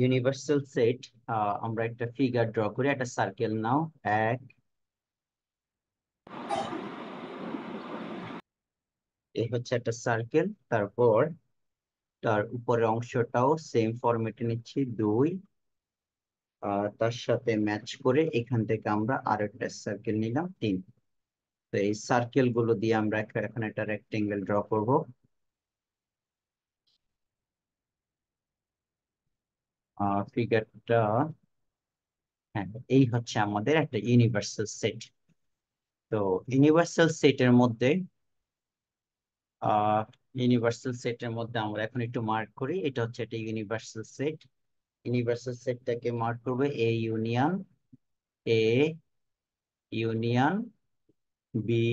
Universal set, আমরা একটা figure draw করি। একটা সার্কেল নাও, এই হচ্ছে একটা সার্কেল। তারপর তার উপরের অংশটাও সেম ফরম্যাটে নিচ্ছি 2। তার সাথে ম্যাচ করে এখান থেকে আমরা আরো একটা সার্কেল নিলাম 3। তো এই সার্কেল গুলো দিয়ে আমরা এখন একটা রেক্টেঙ্গেল ড্র করব। ফিগারটা, হ্যাঁ, এই হচ্ছে আমাদের একটা ইউনিভার্সাল সেট। তো ইউনিভার্সাল সেটের মধ্যে আহ ইউনিভার্সাল সেটের মধ্যে আমরা এখন একটু মার্ক করি। এটা হচ্ছে একটা ইউনিভার্সাল সেট। ইউনিভার্সাল সেটটাকে মার্ক করবে A union B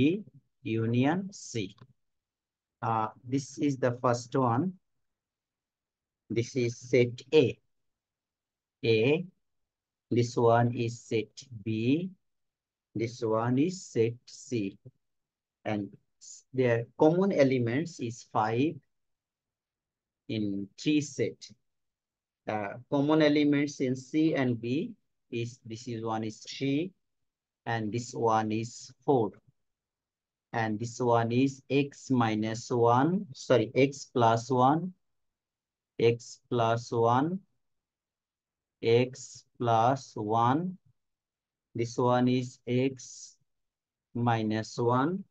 union C. This is the first one. This is set A. This one is set B. This one is set C. And their common elements is 5 in 3 set. Common elements in C and B is, this is one is 3 and this one is 4. And this one is x minus 1, sorry, x plus 1, x plus 1, x plus 1. This one is x minus 1.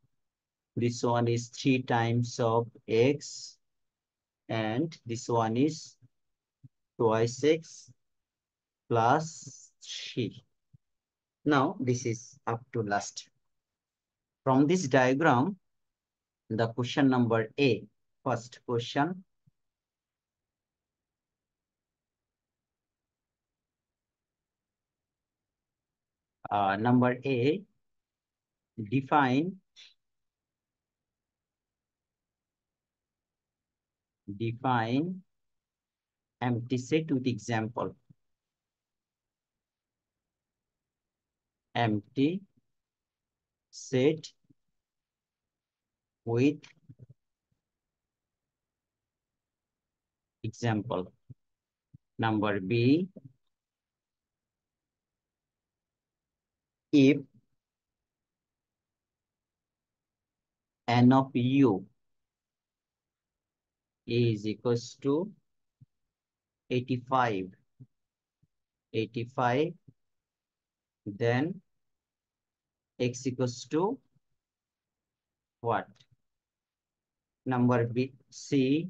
This one is 3 times of x. And this one is twice x plus 3. Now, this is up to last. From this diagram, the question number A, first question. Number A, define empty set with example. Empty set with example. Number B, if n of u is equals to 85, then x equals to what? Number B, C,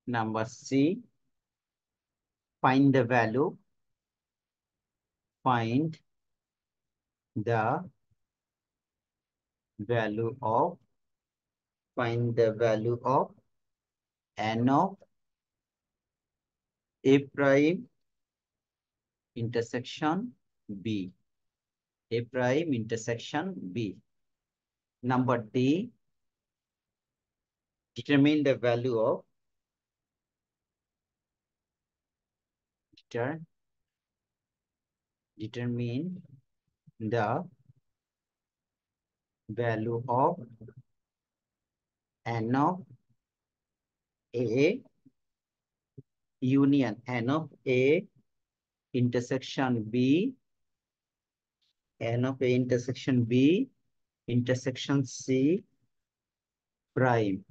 number C, find the value, find the value of, find the value of n of A prime intersection B, A prime intersection B. Number D, determine the value of, determine the value of n of A union, n of A intersection B, n of A intersection B intersection C prime.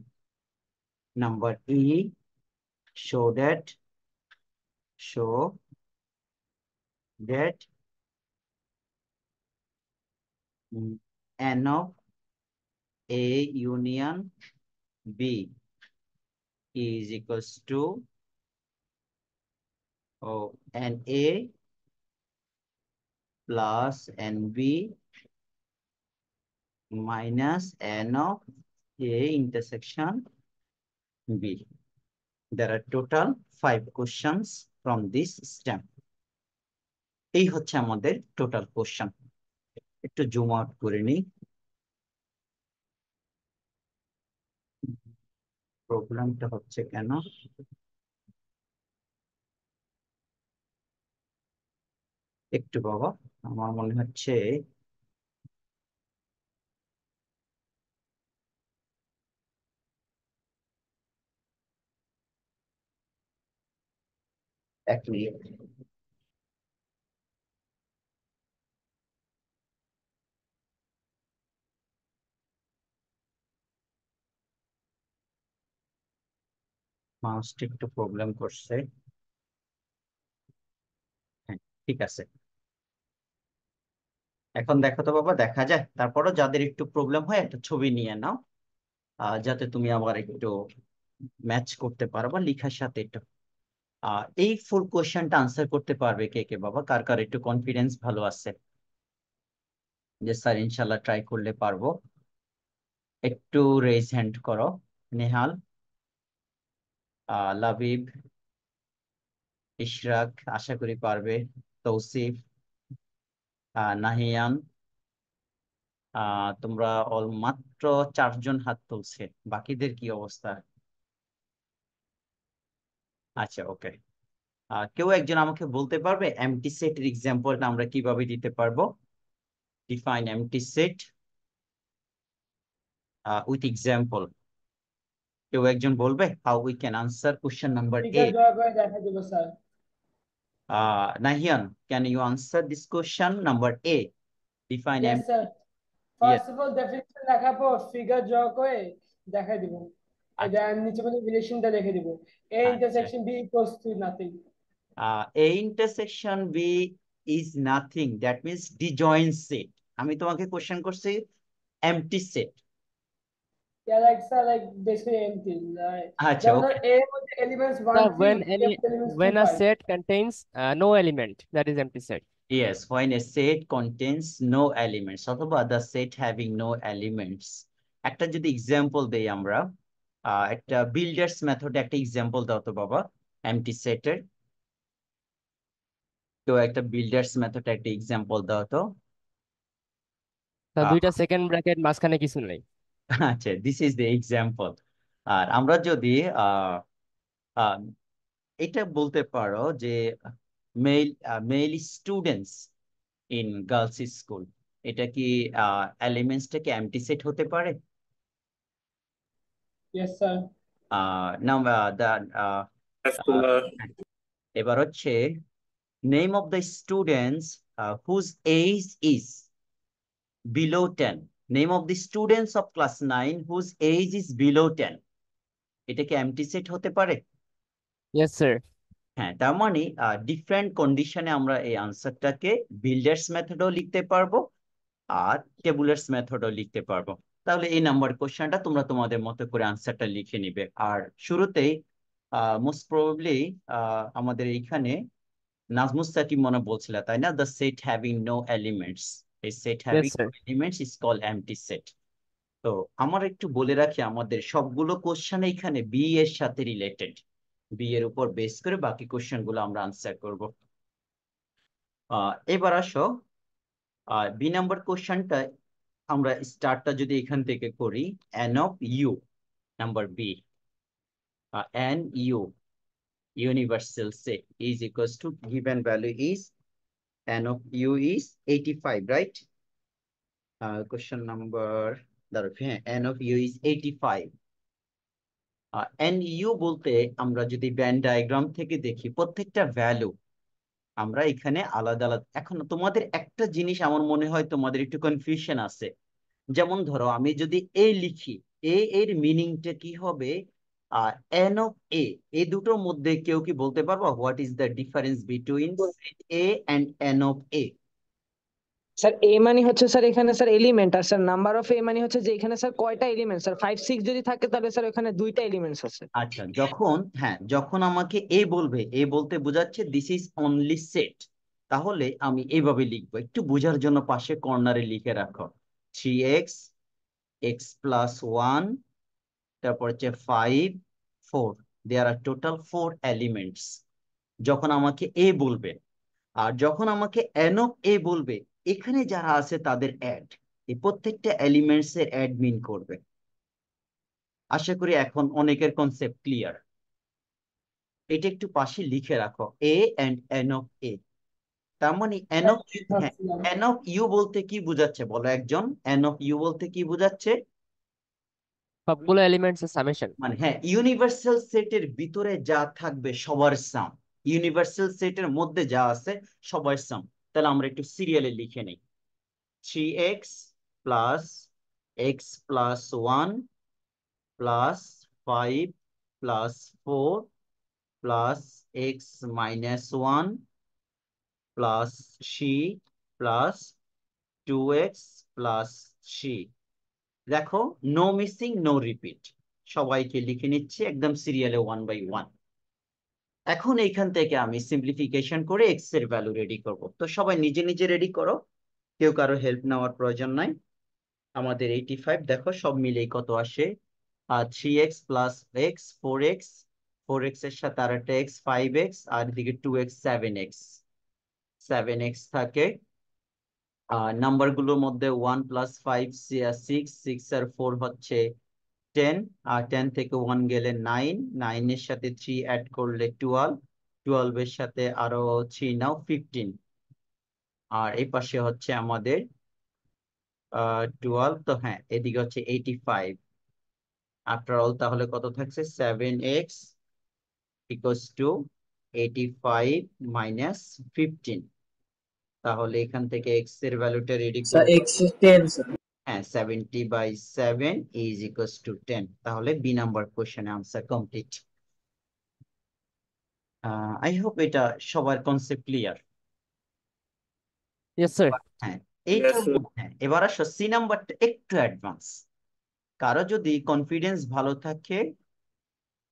Number E, show that n of A union B is equals to NA plus NB minus n of A intersection B. There are total 5 questions from this stem. এই হচ্ছে আমাদের total question. একটু zoom out করে নিই। প্রবলেমটা হচ্ছে কেন? একটু বাবা, আমার মনে হচ্ছে এক মিনিট। মাউসটা একটু প্রবলেম করছে। হ্যাঁ, ঠিক আছে। এখন দেখো তো বাবা, দেখা যায়? তারপরও যাদের একটু প্রবলেম হয় একটা ছবি নিয়ে নাও, যাতে তুমি আবার একটু ম্যাচ করতে পারো বা লেখার সাথে একটু। এই ফুল কোশ্চেনটা আনসার করতে পারবে কে কে বাবা? কার কার একটু কনফিডেন্স ভালো আছে যে স্যার ইনশাল্লাহ ট্রাই করলে পারবো? একটু রেজ হ্যান্ড করো। নেহাল, লাবিব, ইশরাক আশা করি পারবে, তৌসিফ, নাহিয়ান। তোমরা অল মাত্র 4 জন হাত তুলছে, বাকিদের কি অবস্থা? আচ্ছা, ওকে। কেউ একজন আমাকে বলতে পারবে এমটি সেটের এক্সাম্পলটা আমরা কিভাবে দিতে পারবো? Define MT set with example. কেউ একজন বলবে how we can answer question number A? Figure draw করে দেখা দিব sir. Nahian, can you answer this question number A? Define yes empty. Sir, Yes. First of all definition লেখার পর figure draw করে দেখাই দিব। এই যে আচ্ছা, নিচে মানে রিলেশনটা লিখে দিব, এ আচ্ছা। Intersection B equals to nothing. A intersection B is nothing. That means disjoint set. আমি তোমাকে কোশ্চেন করছি empty set. Yeah, like sir, like basically empty, right? আচ্ছা, যেমন ধর ওকে। A এর মধ্যে এলিমেন্টস Sir, 1 3, B এর মধ্যে elements 2 when a 5। set contains no element, that is empty set. Yes, when a set contains no elements অথবা the set having no elements। একটা যদি এক্সাম্পল দেই আমরা, একটা বিল্ডার্স মেথডে একটা এক্সাম্পল দাও তো বাবা, এমটি সেটের। তো একটা বিল্ডার্স মেথডে একটা এক্সাম্পল দাও তো। তা দুইটা সেকেন্ড ব্র্যাকেট মাঝখানে কিছু নেই। আচ্ছা, দিস ইজ দ্য এক্সাম্পল। আর আমরা যদি আহ আহ, এটা বলতে পারো যে male male students in girls school, এটা কি এলিমেন্টসটা কি এমটি সেট হতে পারে? Yes sir. না, এবার হচ্ছে name of the students whose age is below 10। Name of the students of class 9 whose age is below 10, এটা কি এমটি সেট হতে পারে? Yes sir. হ্যাঁ, তার মানে ডিফারেন্ট কন্ডিশনে আমরা এই আনসারটাকে বিল্ডার্স মেথডও লিখতে পারবো আর টেবুলার্স মেথডও লিখতে পারবো। তাহলে এই নাম্বার কোশ্চেনটা তোমরা তোমাদের মতো করে আনসারটা লিখে নিবে। আর শুরুতেই মোস্ট প্রবাবলি আমাদের এইখানে নাজমুস সাকিব মনে বলছিল, তাই না? The set having no elements, এই set yes having no sir. Elements is call empty set. তো আমার একটু বলে রাখি, আমাদের সবগুলো কোশ্চেন এখানে বি এর সাথে রিলেটেড। বি এর উপর বেস করে বাকি কোশ্চেন গুলো আমরা আনসার করব। এবার আসো, বি নাম্বার কোশ্চেনটা আমরা স্টার্টটা যদি এখান থেকে করি, n of U, number B, n U universal set is equals to given value is n of u is 85, right? Question number, হ্যাঁ, n of u is 85। n u বলতে আমরা যদি ব্যান ডায়াগ্রাম থেকে দেখি প্রত্যেকটা ভ্যালু আমরা এখানে আলাদা আলাদা। এখন তোমাদের একটা জিনিস আমার মনে হয় তোমাদের একটু কনফিউশন আছে। যেমন ধরো আমি যদি এ লিখি, এ এর মিনিংটা কি হবে? এন অফ এ, এই দুটোর মধ্যে কেউ কি বলতে পারবো what is the difference between set A and n of A? Sir A মানে হচ্ছে স্যার এখানে স্যার এলিমেন্ট, আর স্যার নাম্বার অফ এ মানে হচ্ছে যে এখানে স্যার কয়টা এলিমেন্ট, স্যার 5 6 যদি থাকে তাহলে স্যার এখানে দুইটা এলিমেন্টস আছে। আচ্ছা, যখন আমাকে এ বলবে, এ বলতে বোঝাচ্ছে দিস ইজ অনলি সেট, তাহলে আমি এইভাবে লিখবো, একটু বোঝার জন্য পাশে কর্নারে লিখে রাখো। 3x, x+1, তারপর হচ্ছে 5 4, দেয়ার আর টোটাল 4 এলিমেন্টস যখন আমাকে এ বলবে। আর যখন আমাকে এন অফ এ বলবে, এখানে যারা আছে তাদের অ্যাড, এই প্রত্যেকটা এলিমেন্টস এর অ্যাড মিন করবে। আশা করি এখন অনেকের কনসেপ্ট ক্লিয়ার। এটা একটু পাশে লিখে রাখো, এ এন্ড এন অফ এ। তার মানে এন অফ ইউ, হ্যাঁ, ভাবছিলাম এন অফ ইউ বলতে কি বোঝাচ্ছে বলো একজন? এন অফ ইউ বলতে কি বোঝাচ্ছে? সবগুলো এলিমেন্টস এর সামেশন। মানে হ্যাঁ, ইউনিভার্সাল সেটের ভিতরে যা থাকবে সবার সাম। ইউনিভার্সাল সেটের মধ্যে যা আছে সবার সাম। তাহলে আমরা একটু সিরিয়ালে লিখে নেই। 3x plus x plus 1 plus 5 plus 4 plus x minus 1 plus c plus 2x plus c। দেখো, নো মিসিং নো রিপিট, সবাইকে লিখে নিচ্ছি একদম সিরিয়ালে 1 বাই 1। এখন এইখান থেকে আমি সিম্পলিফিকেশন করে এক্স এর ভ্যালু রেডি করব। তো সবাই নিজে নিজে রেডি করো, কেউ কারো হেল্প নেওয়ার প্রয়োজন নাই। আমাদের 85 দেখো সব মিলেই কত আসে, 3x plus x 4x, 4x এর সাথে আর একটা এক্স 5x, আর এদিকে 2x 7x, 7x থাকে। নাম্বার গুলোর মধ্যে 1 প্লাস 5 6, 6 আর 4 হচ্ছে 10, আর 10 থেকে 1 গেলে 9, 9 এর সাথে 3 অ্যাড করলে 12, 12 এর সাথে আরো 3 নাও 15, আর এই পাশে হচ্ছে আমাদের 12। তো হ্যাঁ, এদিকে হচ্ছে 85। আফটার অল তাহলে কত থাকছে, 7x ইকুয়ালস টু 85 মাইনাস 15। তাহলে এখান থেকে x এর ভ্যালুটা রেডি স্যার করব। X 10 sir. হ্যাঁ, 70/7 ইজ ইকুয়ালস টু 10। তাহলে বি নাম্বার কোশ্চেনে আনসার কমপ্লিট। আই হোপ এটা সবার কনসেপ্ট ক্লিয়ার। Yes sir. হ্যাঁ, এইটা হ্যাঁ, এবার আসো সি নাম্বারটা একটু অ্যাডভান্স। কারো যদি কনফিডেন্স ভালো থাকে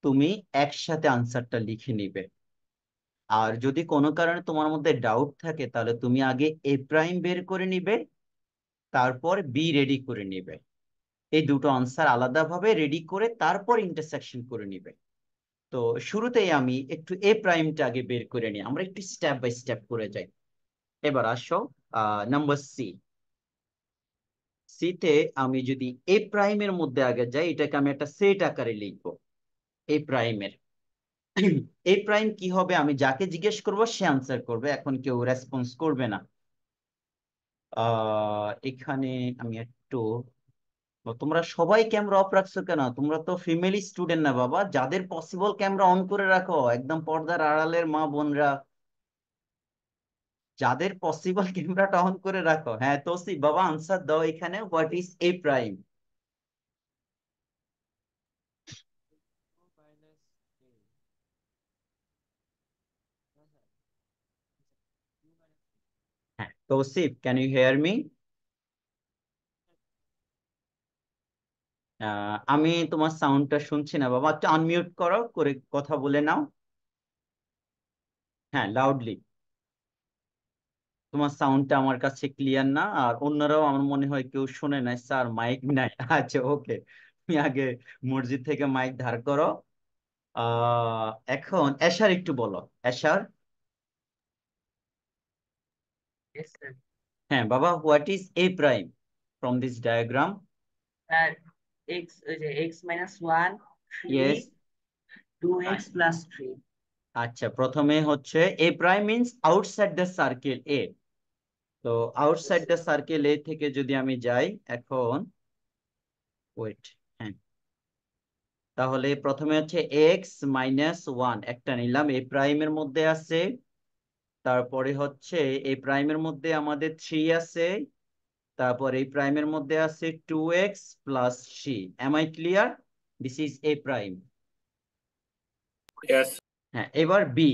তুমি একসাথে আনসারটা লিখে নিবে, আর যদি কোনো কারণে তোমার মধ্যে ডাউট থাকে তাহলে তুমি আগে এ প্রাইম বের করে নিবে, তারপর বি রেডি করে নিবে। এই দুটো আনসার আলাদাভাবে রেডি করে তারপর ইন্টারসেকশন করে নিবে। তো শুরুতেই আমি একটু এ প্রাইমটা আগে বের করে নিই, আমরা একটু স্টেপ বাই স্টেপ করে যাই। এবার আসো নাম্বার সি। সিতে আমি যদি এ প্রাইমের মধ্যে আগে যাই, এটাকে আমি একটা সেট আকারে লিখবো। এ প্রাইমের এ প্রাইম কি হবে, আমি যাকে জিজ্ঞেস করব সে আনসার করবে, এখন কেউ রেসপন্স করবে না। এখানে আমি একটু, তোমরা সবাই ক্যামেরা অফ রাখছো কেন? তোমরা তো ফিমেলি স্টুডেন্ট না বাবা, যাদের পসিবল ক্যামেরা অন করে রাখো, একদম পর্দার আড়ালের মা বোনরা, যাদের পসিবল ক্যামেরাটা অন করে রাখো। হ্যাঁ তোসি বাবা, আনসার দাও এখানে, হোয়াট ইজ এ প্রাইম? হ্যাঁ Tausif, can you hear me? আমি তোমার সাউন্ডটা শুনছি না বাবা, একটু আনমিউট করো, করে কথা বলে নাও। হ্যাঁ লাউডলি। তোমার সাউন্ডটা আমার কাছে ক্লিয়ার না, আর অন্যরাও আমার মনে হয় কেউ শুনে নাই, স্যার মাইক নাই। আচ্ছা ওকে, তুমি আগে মসজিদ থেকে মাইক ধার করো। এখন এশার একটু বলো, এশার। Yes, sir. হ্যাঁ বাবা, what is A prime from this diagram? Sir, x minus 1, yes. 3, 2x plus 3. আচ্ছা, প্রথমে হচ্ছে A prime means outside the circle A. তো আউটসাইড দ্য সার্কেল এ থেকে যদি আমি যাই এখন, ওয়েট, হ্যাঁ, তাহলে প্রথমে হচ্ছে এক্স মাইনাস 1 একটা নিলাম, এ প্রাইমের মধ্যে আছে। তারপরে হচ্ছে এ প্রাইমের মধ্যে আমাদের 3 আছে। তারপর এই প্রাইমের মধ্যে আছে 2x plus C. Am I clear? This is A prime. Yes. হ্যাঁ, এবার বি।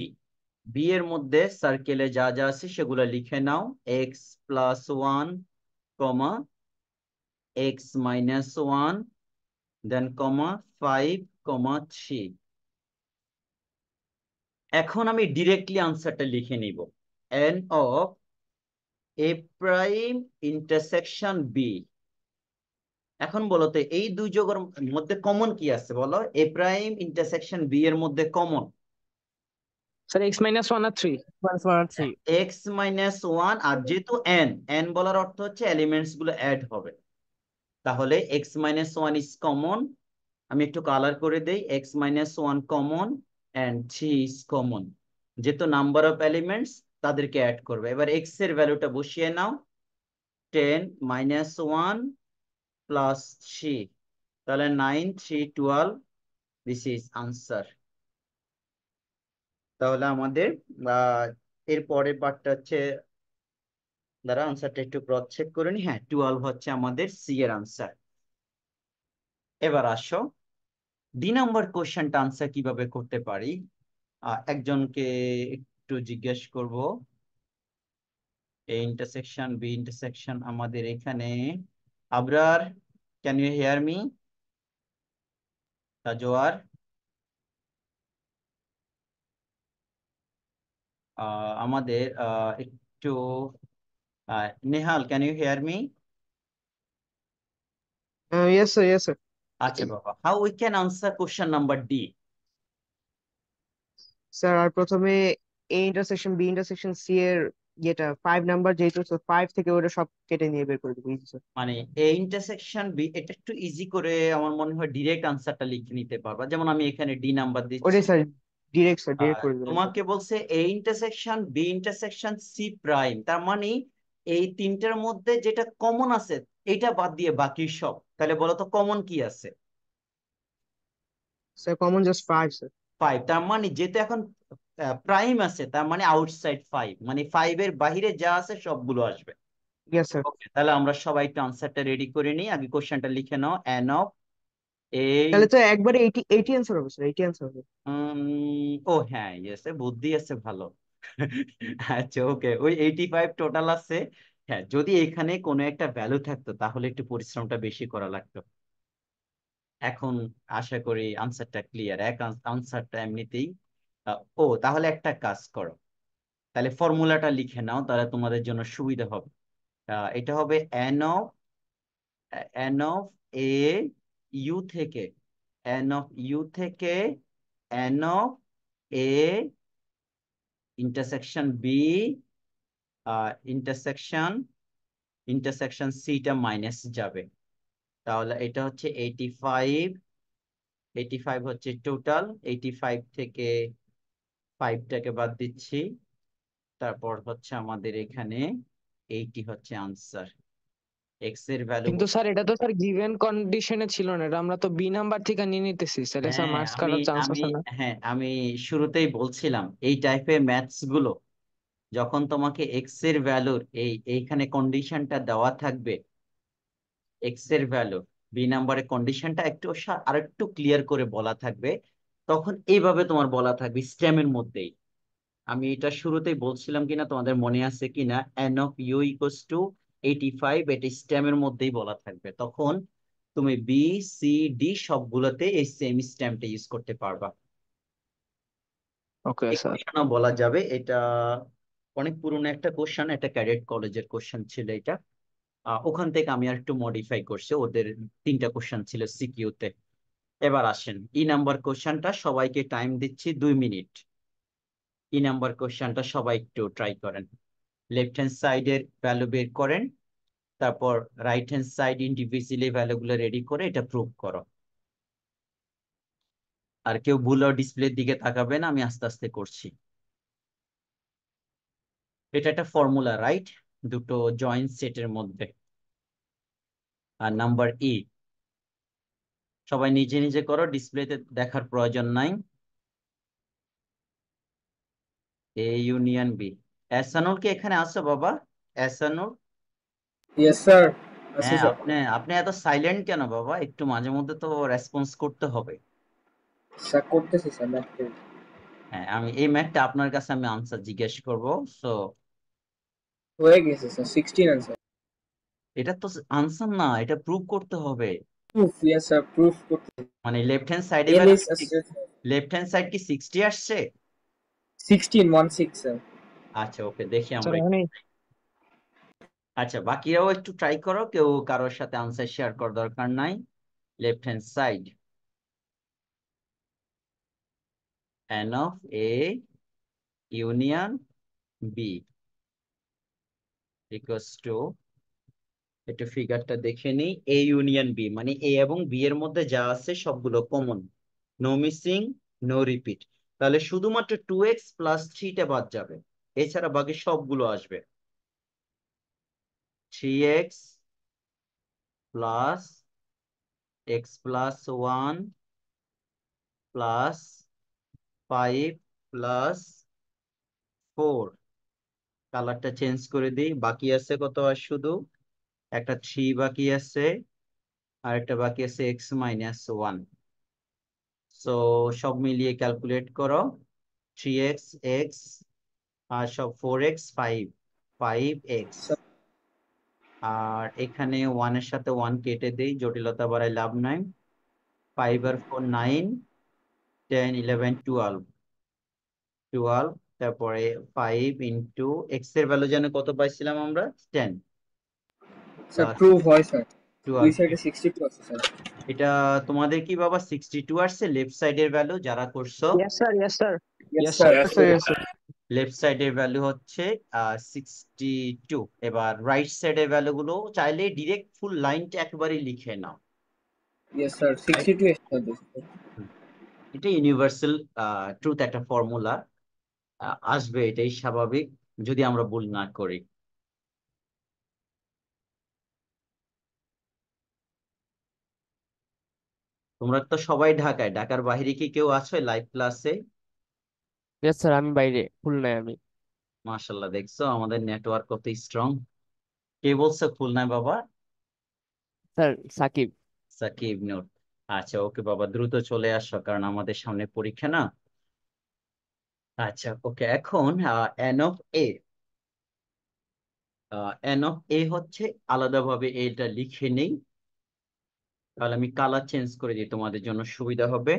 বি এর মধ্যে সার্কেলে যা যা আছে সেগুলো লিখে নাও, x plus 1 comma x minus 1, then comma 5 comma 3। এখন আমি ডিরেক্টলি আনসারটা লিখে নিব, n of A prime intersection B. এখন বলো তো এই দুই যোগের মধ্যে কমন কি আছে বলো, এ প্রাইম ইন্টারসেকশন বি এর মধ্যে কমন স্যার এক্স মাইনাস 1 আর 3। -1 3। এক্স মাইনাস 1, আর যেহেতু এন, এন বলার অর্থ হচ্ছে এলিমেন্টস গুলো অ্যাড হবে, তাহলে এক্স মাইনাস 1 ইজ কমন। আমি একটু কালার করে দেই, x minus 1 common and 3 is common. যেহেতু নাম্বার অফ এলিমেন্টস তাদেরকে অ্যাড করবে। এবার এক্স এর ভ্যালুটা বসিয়ে নাও, 10 মাইনাস 1 প্লাস 3, তাহলে 9 3 12, দিস ইজ আনসার। তাহলে আমাদের আহ এর পরের পার্টটা হচ্ছে, দ্বারা আনসারটা একটু ক্রস চেক করে নি। হ্যাঁ, 12 হচ্ছে আমাদের সি এর আনসার। এবার আসো নাম্বার কোশ্চেনটা আনসার কিভাবে করতে পারি। একজনকে একটু জিজ্ঞেস করব। এ ইন্টারসেকশন বি ইন্টারসেকশন আমাদের এখানে। Abrar, can you hear me? Tajwar, আমাদের একটু Nehal, can you hear me? Yes, sir. Yes, sir. আচ্ছা বাবা, how we can answer question number D? Sir আর প্রথমে A intersection B intersection C এর যেটা 5 নাম্বার, যেহেতু 5 থেকে ওটা সব কেটে নিয়ে বের করে দেবো, স্যার। মানে এ ইন্টারসেকশন বি, এটা একটু ইজি করে আমার মনে হয় ডিরেক্ট আনসারটা লিখে নিতে পারবা। যেমন আমি এখানে ডি নাম্বার দিচ্ছি। ওটাই স্যার, ডিরেক্ট স্যার, ডিরেক্ট করে দিবেন স্যার। তোমাকে বলছে A intersection B intersection C prime, তার মানে এই তিনটার মধ্যে যেটা কমন আছে এটা বাদ দিয়ে বাকি সব। তাহলে বলো তো কমন কি আছে? Sir common just 5, sir. 5। তার মানে যেহেতু এখন প্রাইম আছে, তার মানে আউটসাইড 5, মানে 5 এর বাহিরে যা আছে সবগুলো আসবে। Yes sir. ওকে, তাহলে আমরা সবাই একটু আনসারটা রেডি করে নিই। আগে কোশ্চেনটা লিখে নাও। এন অফ এ, তাহলে তো একবারে 80 অ্যান্সার হবে স্যার, 80 অ্যান্সার হবে। ও হ্যাঁ, ইয়েস, বুদ্ধি আছে ভালো। আচ্ছা ওকে, ওই 85 টোটাল আছে। হ্যাঁ, যদি এখানে কোনো একটা ভ্যালু থাকতো তাহলে একটু পরিশ্রমটা বেশি করা লাগতো। এখন আশা করি আনসারটা ক্লিয়ার। আনসারটা এমনিতেই তাহলে একটা কাজ করো, তাহলে ফর্মুলাটা লিখে নাও, তাহলে তোমাদের জন্য সুবিধা হবে। এটা হবে এন অফ এ ইউ থেকে, এন অফ ইউ থেকে n of A intersection B intersection intersection সিটা মাইনাস যাবে। তাহলে এটা হচ্ছে 85। 85 হচ্ছে টোটাল। 85 থেকে 5টাকে বাদ দিচ্ছি, তারপর হচ্ছে আমাদের এখানে 80 হচ্ছে আনসার। এক্স এর ভ্যালু। কিন্তু স্যার এটা তো স্যার গিভেন কন্ডিশনে ছিল না, এটা আমরা তো বি নাম্বার থেকে নিয়ে নিতেছি স্যার, স্যার হ্যাঁ মার্কস আমি কাটার চান্স আমি আছে না? হ্যাঁ, আমি শুরুতেই বলছিলাম এই টাইপের ম্যাথস গুলো যখন তোমাকে এক্স এর ভ্যালুর এইখানে কন্ডিশনটা দেওয়া থাকবে, এক্স এর ভ্যালু বি নাম্বারের কন্ডিশনটা আর একটু ক্লিয়ার করে বলা থাকবে, তখন এইভাবে তোমার বলা থাকবে স্টেমের মধ্যেই। আমি এটা শুরুতেই বলছিলাম কিনা তোমাদের মনে আছে কিনা, n of U equals to 85, এটা স্টেমের মধ্যেই বলা থাকবে। তখন তুমি বি সি ডি সবগুলোতে এই সেম স্টেমটা ইউজ করতে পারবা। ওকে এই স্যার। কোশ্চেনও বলা যাবে। এটা অনেক পুরনো একটা কোশ্চেন, এটা ক্যাডেট কলেজের কোশ্চেন ছিল এটা। ওখান থেকে আমি আর একটু মডিফাই করছি, ওদের 3টা কোশ্চেন ছিল সিকিউতে। এবার আসেন নাম্বার কোশ্চেনটা, সবাইকে টাইম দিচ্ছি 2 মিনিট। নাম্বার কোশ্চেনটা সবাই একটু ট্রাই করেন। লেফট হ্যান্ড সাইডের ভ্যালু বের করেন, তারপর রাইট হ্যান্ড সাইড ইন্ডিভিজুয়ালি ভ্যালুগুলো রেডি করে এটা প্রুভ করো। আর কেউ ভুলেও ডিসপ্লের দিকে তাকাবে না, আমি আস্তে আস্তে করছি। এটা একটা ফর্মুলা, রাইট? দুটো জয়েন্ট সেটের মধ্যে। আর নাম্বার সবাই নিজে নিজে করো, ডিসপ্লেতে দেখার প্রয়োজন নাই। এ ইউনিয়ন বি। এসানুর কি এখানে আসো বাবা? এসানুর? ইয়েস স্যার, আছি হ্যাঁ, স্যার। আপনি আপনি এত সাইলেন্ট কেন বাবা? একটু মাঝে মধ্যে তো রেসপন্স করতে হবে। স্যার করতেছি স্যার, ম্যাথ করি। হ্যাঁ, আমি এই ম্যাথটা আপনার কাছে আমি আনসার জিজ্ঞেস করব। সো হয়ে গেছে স্যার, 16 আনসার। এটা তো আনসার না, এটা প্রুভ করতে হবে। প্রুফ, ইয়েস স্যার, প্রুফ করতে। মানে লেফট হ্যান্ড সাইডে N value, is left hand side কি 60 আসছে? 16 স্যার। আচ্ছা ওকে, দেখি স্যার আমরা এখানে আচ্ছা বাকিরাও একটু ট্রাই করো, কেউ কারোর সাথে আনসার শেয়ার করার দরকার নাই। Left hand side n of A union B equals to, একটু ফিগারটা দেখে নিই। এ ইউনিয়ন বি মানে এ এবং বি এর মধ্যে যা আছে সবগুলো common, no missing, no repeat. তাহলে শুধুমাত্র 2x প্লাস 3টা বাদ যাবে, এছাড়া বাকি সবগুলো আসবে। 3x plus x plus 1 plus 5 plus 4, কালারটা চেঞ্জ করে দিই। বাকি আছে কত? আর শুধু একটা 3 বাকি আছে, আর একটা বাকি আছে x-1। সো সব মিলিয়ে ক্যালকুলেট করো। 3x x আর সব 4x 5x, আর এখানে 1 এর সাথে 1 কেটে দেই, জটিলতা বাড়ায় লাভ নাই। 5 আর 4 9, 10 11 12, তারপরে 5 ইন্টু x এর ভ্যালু জানে কত পাইছিলাম আমরা? 10 স্যার প্লাস প্রুভ হয় স্যার, দুই 12। সাইডে 62 আছে স্যার। এটা তোমাদের কি বাবা 62 আসছে লেফট সাইডের ভ্যালু যারা করছো? Yes sir, yes sir, yes yes sir. Sir. Yes, sir, yes, sir. Left সাইডের ভ্যালু হচ্ছে 62। এবার রাইট সাইডের ভ্যালু গুলো চাইলে ডিরেক্ট ফুল লাইনটা একবারে লিখে নাও। ইয়েস স্যার, 62 এসে যাবে। এটা ইউনিভার্সাল ট্রুথ, একটা ফর্মুলা আসবে, এটাই স্বাভাবিক যদি আমরা ভুল না করি। তোমরা তো সবাই ঢাকায়, ঢাকার বাইরে কি কেউ আছো লাইভ ক্লাসে? ইয়েস স্যার, আমি বাইরে, খুলনায় আমি। মাশাল্লাহ, দেখছো আমাদের নেটওয়ার্ক কত স্ট্রং। কে বলছে খুলনায় বাবা? স্যার সাকিব। সাকিব নূর। আচ্ছা ওকে বাবা, দ্রুত চলে আসো কারণ আমাদের সামনে পরীক্ষা না। আচ্ছা ওকে, এখন n of A, n of A হচ্ছে আলাদাভাবে এটা লিখে নেই, তাহলে আমি কালার চেঞ্জ করে দিই তোমাদের জন্য সুবিধা হবে।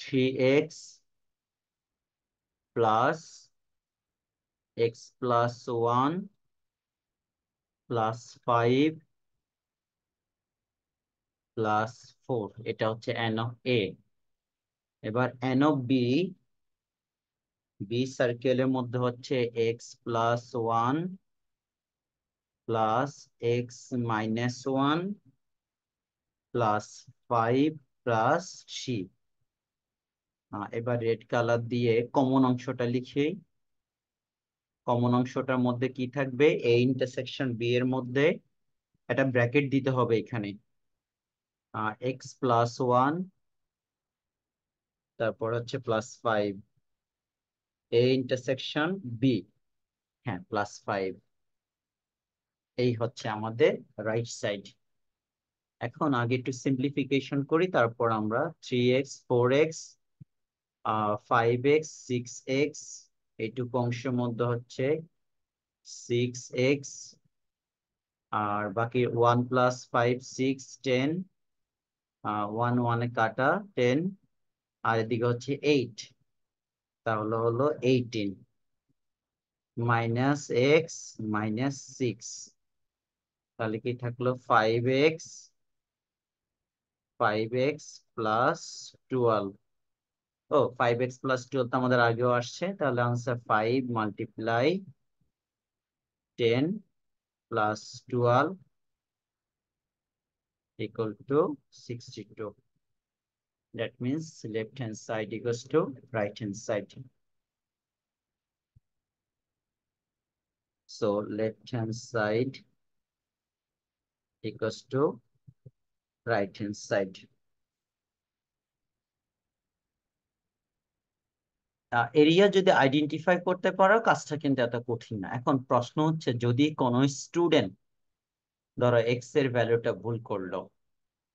3x plus x+1 plus 5 plus 4, এটা হচ্ছে এন অফ এ। এবার এন অফ বি, বি সার্কেলের মধ্যে হচ্ছে x+1 plus x-1 plus 5 plus C. এবার রেড কালার দিয়ে কমন অংশটা লিখি। কমন অংশটার মধ্যে কি থাকবে? এ ইন্টারসেকশন বি এর মধ্যে একটা ব্র্যাকেট দিতে হবে এখানে, x+1 তারপর হচ্ছে +5, এ ইন্টারসেকশন বি, হ্যাঁ +5। এই হচ্ছে আমাদের রাইট সাইড। এখন আগে একটু সিম্পলিফিকেশন করি, তারপর আমরা 3x 4x 5x 6x, এইটুকু অংশের মধ্যে হচ্ছে 6x, আর বাকি 1 + 5 6 10, 1 1 এ কাটা 10, আর এদিকে হচ্ছে 8, তাহলে হলো 18 মাইনাস এক্স মাইনাস 6, তাহলে কি থাকলো 5x প্লাস 12। ও 5x প্লাস 12 তো আমাদের আগেও আসছে, তাহলে answer 5 multiply 10 plus 12 equal to 62. That means left hand side equals to right hand side. So left hand side equals to right hand side. Area যদি identify করতে পারো কাজটা কিন্তু এত কঠিন না। এখন প্রশ্ন হচ্ছে যদি কোনো স্টুডেন্ট ধরো এক্স এর ভ্যালুটা ভুল করলো,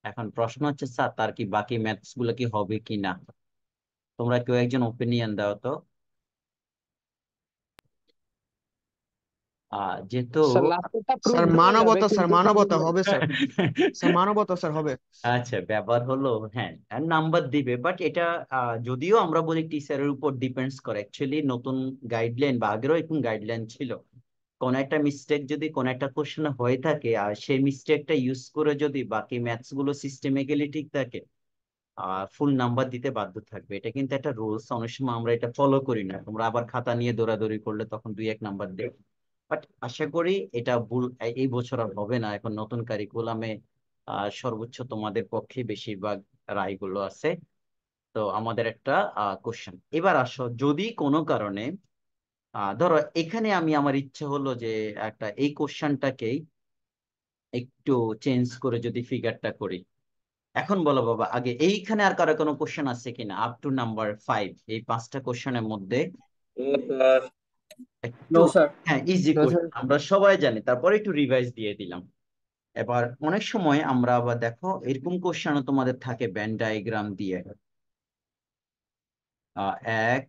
এখন প্রশ্ন হচ্ছে স্যার তার কি বাকি ম্যাথস গুলো কি হবে কি না? তোমরা কেউ একজন ওপিনিয়ন দাও তো। যেহেতু স্যার লাস্টেরটা প্রুভ স্যার হয়ে যাবে স্যার কিন্তু মানবতা হবে স্যার। স্যার মানবতা স্যার হবে। আচ্ছা ব্যাপার হলো, হ্যাঁ নাম্বার দিবে, বাট এটা যদিও আমরা বলি টিচারের উপর ডিপেন্ডস করে, অ্যাকচুয়ালি নতুন গাইডলাইন বা আগেরও এরকম গাইডলাইন ছিল, কোন একটা মিস্টেক যদি কোন একটা কোশ্চেনে হয়ে থাকে আর সেই মিস্টেকটা ইউজ করে যদি বাকি ম্যাথস গুলো সিস্টেমেটিক্যালি ঠিক থাকে, ফুল নাম্বার দিতে বাধ্য থাকবে। এটা কিন্তু একটা রুলস, অনেক সময় আমরা এটা ফলো করি না, তোমরা আবার খাতা নিয়ে দৌড়াদৌড়ি করলে তখন 2-1 নাম্বার দেবে। বাট আশা করি এটা ভুল এই বছর আর হবে না, এখন নতুন কারিকুলামে সর্বোচ্চ তোমাদের পক্ষে বেশিরভাগ রায়গুলো আছে। তো আমাদের একটা কোশ্চেন, এবার আসো যদি কোনো কারণে ধরো এখানে আমি আমার ইচ্ছে হলো যে একটা এই কোশ্চেনটাকেই একটু চেঞ্জ করে যদি ফিগারটা করি, এখন বলো বাবা, আগে এইখানে আর কারো কোনো কোশ্চেন আছে কিনা আপ টু নাম্বার 5? এই 5টা কোশ্চেনের মধ্যে একটু, নো স্যার। হ্যাঁ, ইজি No, কোশ্চেন sir. আমরা সবাই জানি, তারপরে একটু রিভাইজ দিয়ে দিলাম। এবার অনেক সময় আমরা আবার দেখো এরকম কোশ্চেনও তোমাদের থাকে ব্যান ডায়াগ্রাম দিয়ে। 1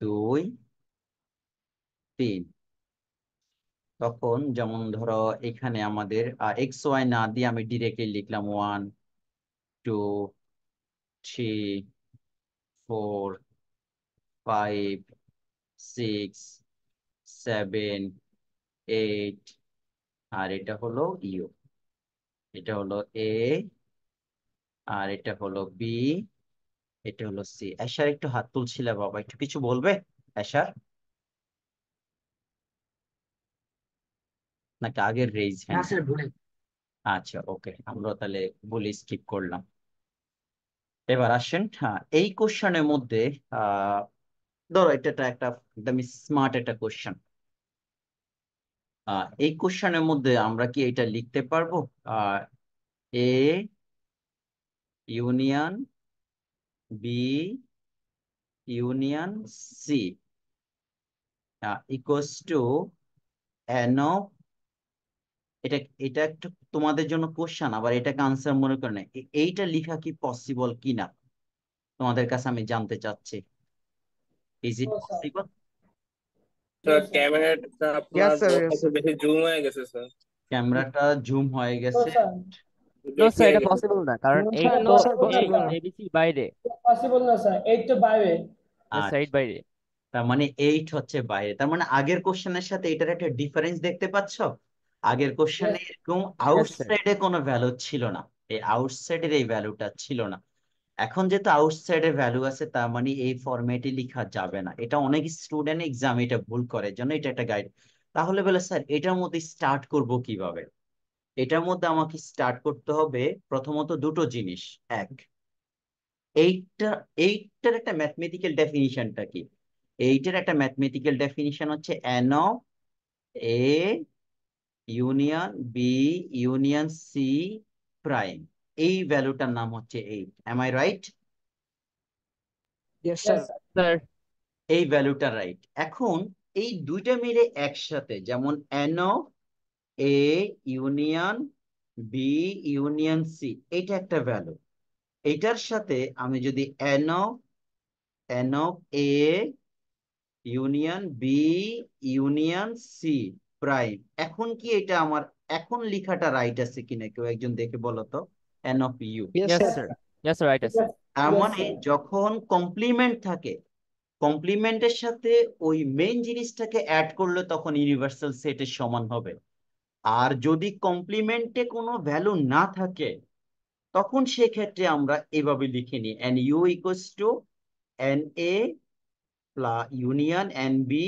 2 3। তখন যেমন ধরো এখানে আমাদের এক্স ওয়াই না দিয়ে আমি ডিরেক্টলি লিখলাম 1 2 3 4 5 6 7 8, আর এটা হলো ইউ, এটা হলো এ, আর এটা হলো বি, এটা হলো সি। এশার একটু হাত তুলছিলে বাবা, একটু কিছু বলবে এশার, নাকি আগের রেইজ না হ্যান্ড? স্যার ভুলে আচ্ছা, ওকে, আমরা তাহলে বলি স্কিপ করলাম। এবার আসেন, হ্যাঁ, এই কোশ্চেনের মধ্যে আহ ধরো এটা একটা একদম স্মার্ট একটা কোশ্চেন। এই কোশ্চেনের মধ্যে আমরা কি এটা লিখতে পারবো? A union B union C equals to n of, এটা এটা একটু তোমাদের জন্য কোশ্চেন, আবার এটাকে আনসার মনে করে না, এইটা লেখা কি পসিবল কিনা তোমাদের কাছে আমি জানতে চাচ্ছি। Is it no sir. Possible? Sir no sir. ক্যামেরাটা Yes, আপনার sir. বড় Yes. থেকে বেশি জুম হয়ে গেছে স্যার। ক্যামেরাটা জুম হয়ে নো গেছে। স্যার। No, বেশি sir, হয়ে এটা গেছে পসিবল না, কারণ নো এইট স্যার, তো নো স্যার, পসিবল না এইট পসিবল স্যার। না। এবিসি বাইরে। পসিবল না স্যার, 8 তো বাইরে। Yes, sir, এইট বাইরে। তার মানে 8 হচ্ছে বাইরে, তার মানে আগের কোশ্চেনের সাথে এটার একটা ডিফারেন্স দেখতে পাচ্ছ। আগের কোশ্চেনে ইয়েস। এরকম Yes, sir. আউটসাইডে কোনো ভ্যালু ছিল না, এই আউটসাইডের এই ভ্যালুটা ছিল না। এখন যেহেতু আউটসাইডে ভ্যালু আছে, তার মানে এই ফরম্যাটে লেখা যাবে না। এটা অনেক স্টুডেন্ট এক্সাম এটা ভুল করে, জন্য এটা একটা গাইড। তাহলে বলে স্যার এটার মধ্যে স্টার্ট করব কিভাবে? এটার মধ্যে আমাকে স্টার্ট করতে হবে প্রথমত দুটো জিনিস। এক, এইটটা এইটার একটা ম্যাথমেটিক্যাল ডেফিনিশনটা কি? এইটার একটা ম্যাথমেটিক্যাল ডেফিনিশন হচ্ছে n of A union B union C prime. এই ভ্যালুটার নাম হচ্ছে eight. Am I right? Yes yes sir. Sir. Sir, এই ভ্যালুটা রাইট। এখন এই দুইটা মিলে একসাথে, যেমন n of A union B union C, এটা একটা ভ্যালু। এটার সাথে আমি যদি n of A union B union C prime, এখন কি এটা আমার এখন লেখাটা রাইট আছে কিনা কেউ একজন দেখে বলো তো। N of U, yes yes, sir. sir. Yes, sir, right আছে। তার ইয়েস মানে স্যার। যখন কমপ্লিমেন্ট থাকে, কমপ্লিমেন্টের সাথে ওই মেইন জিনিসটাকে অ্যাড করলে তখন ইউনিভার্সাল সেটের সমান হবে। আর যদি কমপ্লিমেন্টে কোনো ভ্যালু না থাকে, তখন সেক্ষেত্রে আমরা এভাবে লিখে নিই n U equals to n A union n B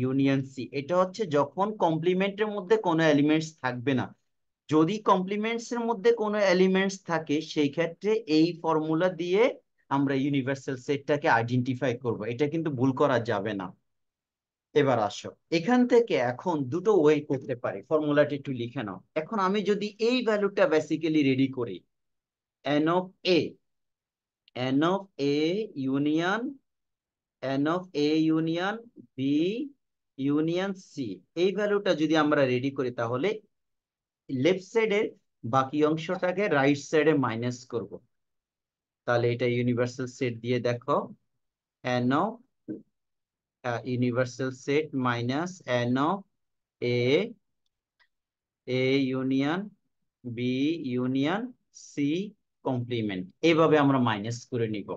union C. এটা হচ্ছে যখন কমপ্লিমেন্টের মধ্যে কোনো এলিমেন্টস থাকবে না। যদি কমপ্লিমেন্টস এর মধ্যে কোনো এলিমেন্টস থাকে, সেই ক্ষেত্রে এই ফর্মুলা দিয়ে আমরা ইউনিভার্সাল সেটটাকে আইডেন্টিফাই করব। এটা কিন্তু ভুল করা যাবে না। এবার আসো, এখান থেকে এখন দুটো ওয়ে করতে পারি, ফর্মুলাটা একটু লিখে নাও। এখন আমি যদি এই ভ্যালুটা বেসিক্যালি রেডি করি, n of A n of A union n of A union B union C, এই ভ্যালুটা যদি আমরা রেডি করি, তাহলে লেফট সাইডের বাকি অংশটাকে রাইট সাইডে মাইনাস করব। তাহলে এটা ইউনিভার্সাল সেট দিয়ে দেখো, n of universal set minus n of A union B union C complement, এইভাবে আমরা মাইনাস করে নিব।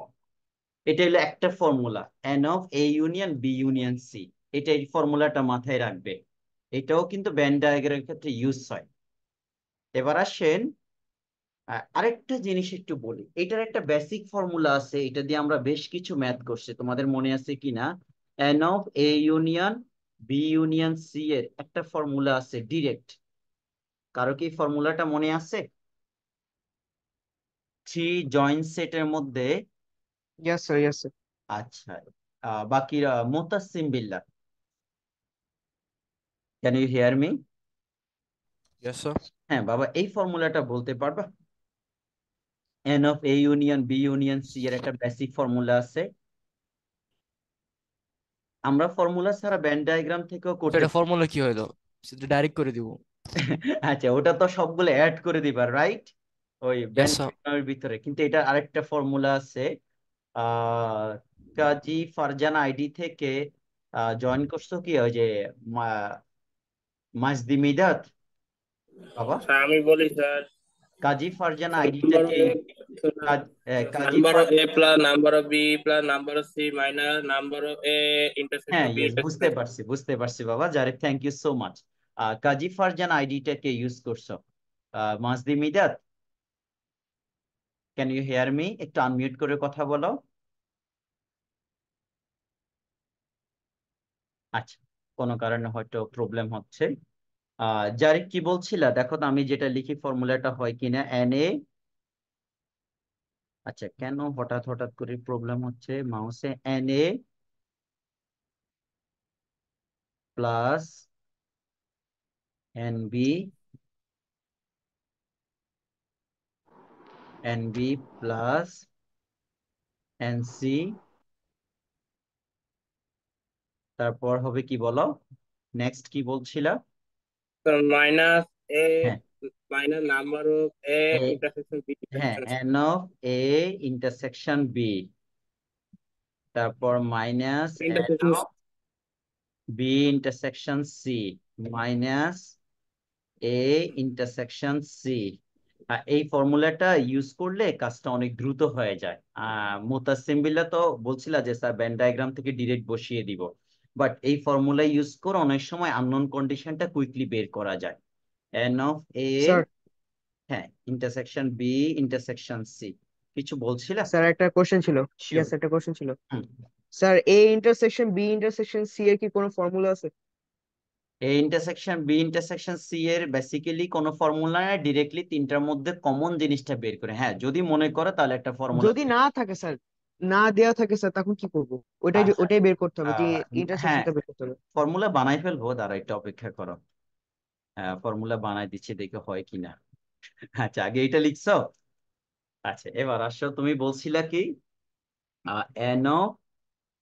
এটা হলো একটা formula, n of A union B union C. এটা এই ফর্মুলাটা মাথায় রাখবে, এটাও কিন্তু ভেন ডায়াগ্রামের ক্ষেত্রে ইউজ হয়। এবার আসেন আরেকটা জিনিস একটু বলি। এটার একটা বেসিক ফর্মুলা আছে, এটা দিয়ে আমরা বেশ কিছু ম্যাথ করছি, তোমাদের মনে আছে কিনা? N of A union B union C এর একটা ফর্মুলা আছে ডিরেক্ট। কারো কি ফর্মুলাটা মনে আছে? থ্রি জয়েন্ট সেটের মধ্যে, Yes, sir. Yes, sir. আচ্ছা, বাকিরা Mutasim Billah, can you hear me? Yes, sir. হ্যাঁ বাবা, এই ফর্মুলাটা বলতে পারবা? N of A union B union C এর একটা বেসিক ফর্মুলা আছে, আমরা ফর্মুলা ছাড়া ভেন ডায়াগ্রাম থেকেও করতে সেটা পারি। ফর্মুলা কি হইলো, সেটা ডাইরেক্ট করে দিব। আচ্ছা, ওটা তো সবগুলো অ্যাড করে দিবা, রাইট? ওই ভেন ইয়েস স্যার। ডায়াগ্রামের ভিতরে কিন্তু এটা আরেকটা ফর্মুলা আছে। আহ কাজী ফারজানা আইডি থেকে জয়েন করছো কি ওই যে মাজদি মিদাত বাবা? স্যার আমি বলি স্যার, কাজী ফারজানা নাম্বার আইডিটাকে কাজী নাম্বার ফার of A plus number of B plus number of C minus number of A হ্যাঁ, ইন্টারসেকশন বি ইয়েস, বুঝতে পারছি বুঝতে পারছি বাবা, যারে thank you so much. Kazi Farzana আইডিটাকে ইউজ করছো। Majdi Midat, can you hear me? একটু আনমিউট করে কথা বলো। আচ্ছা, কোনো কারণে হয়তো প্রবলেম হচ্ছে। যারে কি বলছিলা, দেখো তো আমি যেটা লিখি ফর্মুলাটা হয় কিনা। এন এ, আচ্ছা কেন হঠাৎ হঠাৎ করে প্রবলেম হচ্ছে মাউসে? N A plus n B, n B plus n C, তারপর হবে কি বলো? নেক্সট কি বলছিলা? মাইনাস এ হ্যাঁ, minus number of A A, intersection B হ্যাঁ, intersection n of A intersection B, তারপর minus n intersection of B intersection C, minus A intersection C. এই ফর্মুলাটা ইউজ করলে কাজটা অনেক দ্রুত হয়ে যায়। মুতাসিম বিল্লাহ তো বলছিল যে স্যার ভেন ডায়াগ্রাম থেকে ডিরেক্ট বসিয়ে দিব, বাট এই ফর্মুলা ইউজ করে অনেক সময় আননোন কন্ডিশনটা কুইকলি বের করা যায়। এন অফ এ, স্যার হ্যাঁ, ইন্টারসেকশন বি ইন্টারসেকশন সি। কিছু বলছিলা? স্যার একটা কোশ্চেন ছিল। শিওর। ইয়াস, একটা কোশ্চেন ছিল। Sir A intersection B intersection C এর কি কোনো ফর্মুলা আছে? A intersection B intersection C এর বেসিক্যালি কোনো ফর্মুলা না, ডিরেক্টলি তিনটার মধ্যে কমন জিনিসটা বের করে, হ্যাঁ যদি মনে করে তাহলে একটা ফর্মুলা। যদি না থাকে স্যার, না দেয়া থাকে স্যার, তখন কি করব? আচ্ছা, ওটাই বের করতে হবে যে হ্যাঁ, ইন্টারসেকশনটা বের করতে হবে। ফর্মুলা বানাই ফেলবো, দাঁড়া একটু অপেক্ষা করো। ফর্মুলা বানাই দিচ্ছি, দেখে হয় কিনা। আচ্ছা, আগে এটা লিখছো? আচ্ছা, এবার আসো, তুমি বলছিলা কি n of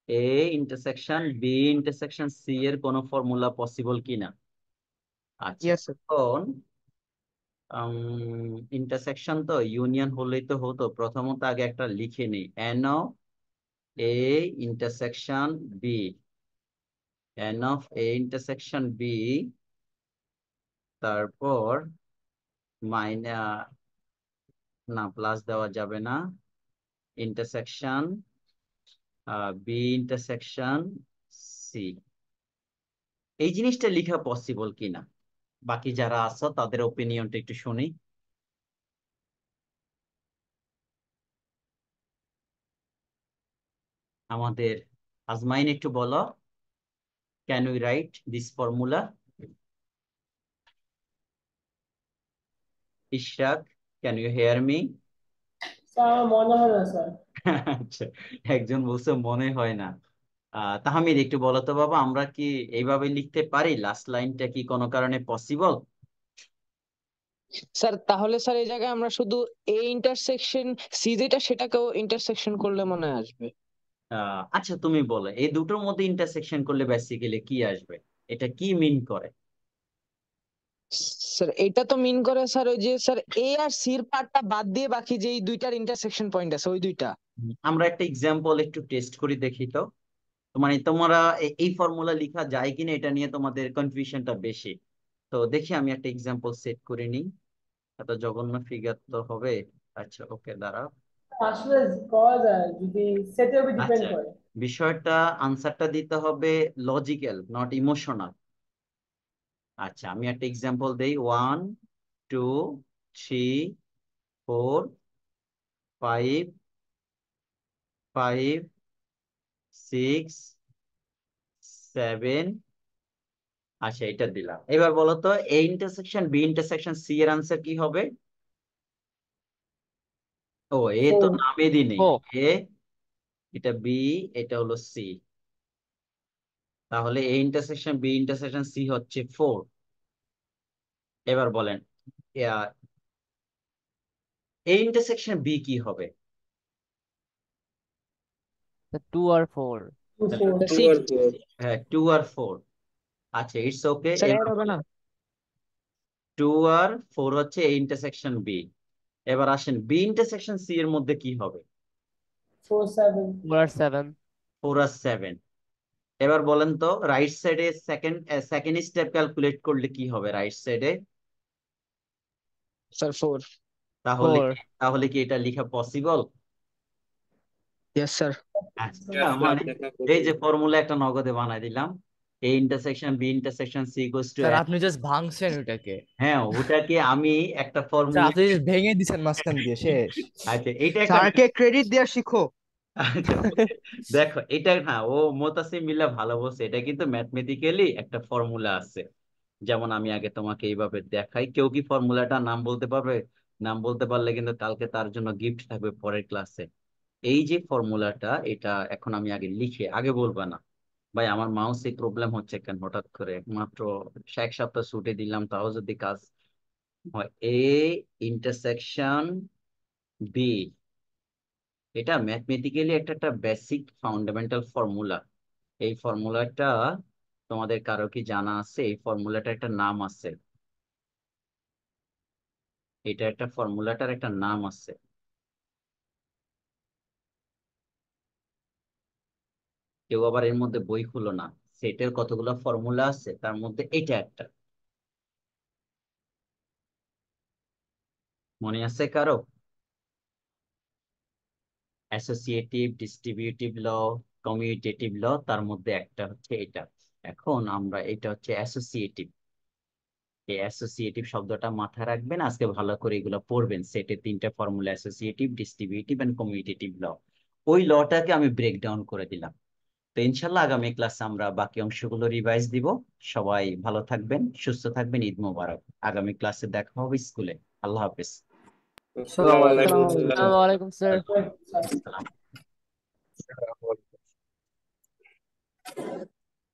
A intersection B intersection C এর কোন ফর্মুলা পসিবল কিনা। আচ্ছা, ইয়াস স্যার। এখন ইন্টারসেকশন তো ইউনিয়ন হলেই তো হতো, প্রথমত আগে একটা লিখে নিই। N of A intersection B, n of A intersection B, তারপর মাইনা, না প্লাস দেওয়া যাবে না, ইন্টারসেকশন বি ইন্টারসেকশন সি। এই জিনিসটা লেখা পসিবল কিনা, বাকি যারা আছো তাদের ওপিনিয়নটা একটু শুনি। আমাদের আজমাইন একটু বলো, can we write this formula? Ishraq, can you hear me? Sir আমার মনে হয় না স্যার। আচ্ছা, একজন বলছে মনে হয় না। তাহমিদ একটু বলো তো বাবা, আমরা কি এইভাবে লিখতে পারি? লাস্ট লাইনটা কি কোনো কারণে পসিবল? স্যার তাহলে স্যার এই জায়গায় আমরা শুধু এ ইন্টারসেকশন সি যেটা সেটাকেও ইন্টারসেকশন করলে মনে হয় আসবে। আচ্ছা, তুমি বলো এই দুটোর মধ্যে ইন্টারসেকশন করলে বেসিক্যালি কি আসবে? এটা কি মিন করে? স্যার এটা তো মিন করে স্যার ওই যে স্যার এ আর সির পার্টটা বাদ দিয়ে বাকি যেই দুইটার ইন্টারসেকশন পয়েন্ট আছে ওই দুইটা। আমরা একটা এক্সাম্পল একটু টেস্ট করি দেখি তো। মানে তোমরা এই ফর্মুলা লেখা যায় কিনা এটা নিয়ে তোমাদের কনফিউশনটা বেশি। তো দেখি আমি একটা এক্সাম্পল সেট করে নিই, এত জঘন্য ফিগার তো হবে। আচ্ছা, ওকে, দাঁড়াও। আসলে করা যায় যদি সেটের উপর ডিপেন্ড আচ্ছা, করে। বিষয়টা আনসারটা দিতে হবে লজিক্যাল, নট ইমোশনাল। আচ্ছা, আমি একটা এক্সাম্পল দেই। 1 2 3 4 5 5 6 7। আচ্ছা, এটা দিলাম। এবার বলো তো A intersection B intersection C এর আনসার কি হবে? ও, এ তো 4। নামে দি নেই। ও এ, এটা বি, এটা হলো সি, তাহলে A intersection B intersection C হচ্ছে 4। এবার বলেন A ইন্টারসেকশন B কি হবে? The 2 or 4. 2 তাহলে 4 2 6 or 4. হ্যাঁ 2 আর 4। আচ্ছা ইটস ওকে। স্যার এর হবে না 2 আর 4 হচ্ছে A ইন্টারসেকশন B। এবার আসেন B ইন্টারসেকশন C এর মধ্যে কি হবে? 4 7 4 or 7. 4 আর 7। এবার বলেন তো রাইট সাইডে সেকেন্ড স্টেপ ক্যালকুলেট করলে কি হবে রাইট সাইডে? স্যার 4 তাহলে 4. তাহলে কি এটা লেখা পসিবল? ইয়েস স্যার আচ্ছা Yes, তার sir. মানে দেখা এই যে possible. ফর্মুলা একটা নগদে বানাই দিলাম, A intersection B intersection C equals to. Sir আপনি জাস্ট ভাঙছেন ওটাকে। হ্যাঁ ওটাকে আমি একটা স্যার ফর্মুলা। আপনি জাস্ট ভেঙে দিছেন মাঝখান দিয়ে শেষ। আচ্ছা এটা একটা স্যারকে ক্রেডিট দেওয়া শিখো। আচ্ছা দেখো এটা না, ও মোতাসিম বিল্লাহ ভালো বলছে, এটা কিন্তু ম্যাথমেটিক্যালি একটা ফর্মুলা আছে। যেমন আমি আগে তোমাকে এইভাবে দেখাই, কেউ কি ফর্মুলাটা নাম বলতে পারবে? নাম বলতে পারলে কিন্তু কালকে তার জন্য গিফট থাকবে পরের ক্লাসে। এই যে ফর্মুলাটা, এটা এখন আমি আগে লিখে, আগে বলবা না ভাই আমার মাউসে প্রবলেম হচ্ছে কেন হঠাৎ করে, মাত্র 1 সপ্তাহ ছুটি দিলাম তাও যদি কাজ হয়। এ ইন্টারসেকশন বি, এটা ম্যাথমেটিক্যালি একটা বেসিক ফাউন্ডামেন্টাল ফর্মুলা। এই ফর্মুলাটা তোমাদের কারো কি জানা আছে? এই ফর্মুলাটা একটা নাম আছে, এটা একটা ফর্মুলাটার একটা নাম আছে। কেউ আবার এর মধ্যে বই খুলো না, সেটের কতগুলো ফর্মুলা আছে তার মধ্যে এটা একটা। মনে আছে কারো? অ্যাসোসিয়েটিভ, ডিস্ট্রিবিউটিভ ল, কমিউটেটিভ ল, তার মধ্যে একটা হচ্ছে এটা। এখন আমরা এটা হচ্ছে অ্যাসোসিয়েটিভ, এই অ্যাসোসিয়েটিভ শব্দটা মাথায় রাখবেন, আজকে ভালো করে এগুলো পড়বেন। সেটের 3টা formula, associative, distributive and commutative law. ওই লটাকে আমি ব্রেক ডাউন করে দিলাম। তো ইনশাল্লাহ আগামী ক্লাসে আমরা বাকি অংশগুলো রিভাইজ দিব। সবাই ভালো থাকবেন, সুস্থ থাকবেন, ঈদ মোবারক। আগামী ক্লাসে দেখা হবে স্কুলে। আল্লাহ হাফেজ। Assalamu alaikum, আসসালামু আলাইকুম sir. Assalamu alaikum, sir. আসসালাম। Assalamu alaikum.